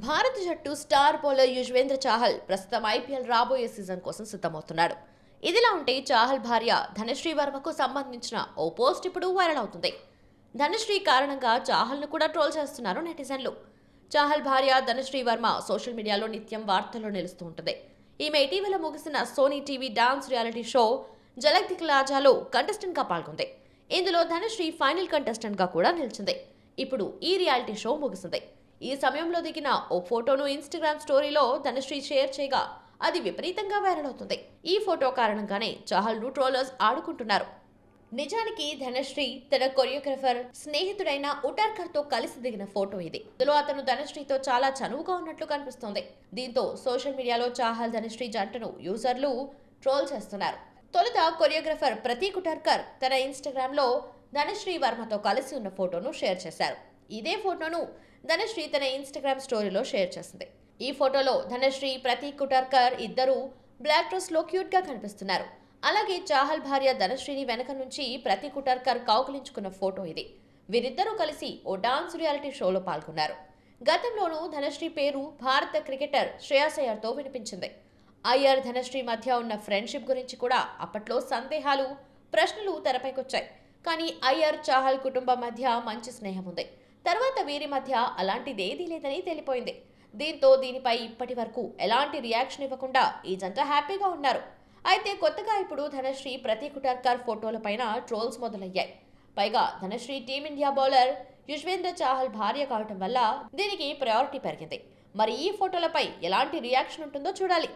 భారత జట్టు star bowler Yuzvendra Chahal ప్రస్తుతం ఐపీఎల్ రాబోయే సీజన్ కోసం సిద్ధమవుతున్నాడు. ఇదిలా ఉంటే చాహల్ భార్య ధనశ్రీ వర్మకు సంబంధించిన ఓ పోస్ట్ ఇప్పుడు వైరల్ అవుతుంది. ధనశ్రీ కారణంగా చాహల్ను కూడా ట్రోల్ చేస్తున్నారు నెటిజన్లు. చాహల్ భార్య ధనశ్రీ వర్మ సోషల్ మీడియాలో నిత్యం వార్తల్లో నిలుస్తూ ఉంటుంది. ఈమె ఇటీవల ముగిసిన Sony TV dance reality show Jhalak దిక్లాజాలో కంటెస్టెంట్ గా పాల్గొంది. ఇందులో ధనశ్రీ ఫైనల్ కంటెస్టెంట్ గా కూడా నిలిచింది. ఇప్పుడు ఈ రియాలిటీ షో ముగిసింది. ఈ సమయంలో దిగిన ఓ ఫోటోను ఇన్స్టాగ్రామ్ స్టోరీలో ధనశ్రీ షేర్ చేయగా అది విపరీతంగా వైరల్ అవుతుంది. ఈ ఫోటో కారణంగానే చాహల్ ను ట్రోలర్స్ ఆడుకుంటున్నారు. నిజానికి ధనశ్రీ తన కొరియోగ్రాఫర్ స్నేహితుడైన ఉటార్కర్ తో కలిసి దిగిన ఫోటో ఇది. ఇందులో అతను ధనశ్రీతో చాలా చనువుగా ఉన్నట్లు కనిపిస్తోంది. దీంతో సోషల్ మీడియాలో చాహల్ ధనశ్రీ జంటను యూజర్లు ట్రోల్ చేస్తున్నారు. తొలుత కొరియోగ్రాఫర్ ప్రతీక్ ఉటార్కర్ తన ఇన్స్టాగ్రామ్ లో ధనశ్రీ వర్మతో కలిసి ఉన్న ఫోటోను షేర్ చేశారు. ఇదే ఫోటోను ధనశ్రీ తన ఇన్స్టాగ్రామ్ స్టోరీలో షేర్ చేసింది. ఈ ఫోటోలో ధనశ్రీ ప్రతీక్ కుటార్కర్ ఇద్దరు బ్లాక్ డ్రెస్ లో క్యూట్ గా కనిపిస్తున్నారు. అలాగే చాహల్ భార్య ధనశ్రీని వెనక నుంచి ప్రతీక్ కుటార్కర్ కౌగిలించుకున్న ఫోటో ఇది. వీరిద్దరూ కలిసి ఓ డాన్స్ రియాలిటీ షోలో పాల్గొన్నారు. గతంలోనూ ధనశ్రీ పేరు భారత క్రికెటర్ శ్రేయాస్ అయ్యర్తో వినిపించింది. అయ్యర్ ధనశ్రీ మధ్య ఉన్న ఫ్రెండ్షిప్ గురించి కూడా అప్పట్లో సందేహాలు, ప్రశ్నలు తెరపైకొచ్చాయి. కానీ అయ్యర్ చాహల్ కుటుంబం మధ్య మంచి స్నేహం ఉంది. తర్వాత వీరి మధ్య అలాంటిదేదీ లేదని తేలిపోయింది. దీంతో దీనిపై ఇప్పటి వరకు ఎలాంటి రియాక్షన్ ఇవ్వకుండా ఈ జంట హ్యాపీగా ఉన్నారు. అయితే కొత్తగా ఇప్పుడు ధనశ్రీ ప్రతీక్ కుటార్కర్ ఫోటోలపైన ట్రోల్స్ మొదలయ్యాయి. పైగా ధనశ్రీ టీమిండియా బౌలర్ యుజ్వేంద్ర చాహల్ భార్య కావటం వల్ల దీనికి ప్రయారిటీ పెరిగింది. మరి ఈ ఫోటోలపై ఎలాంటి రియాక్షన్ ఉంటుందో చూడాలి.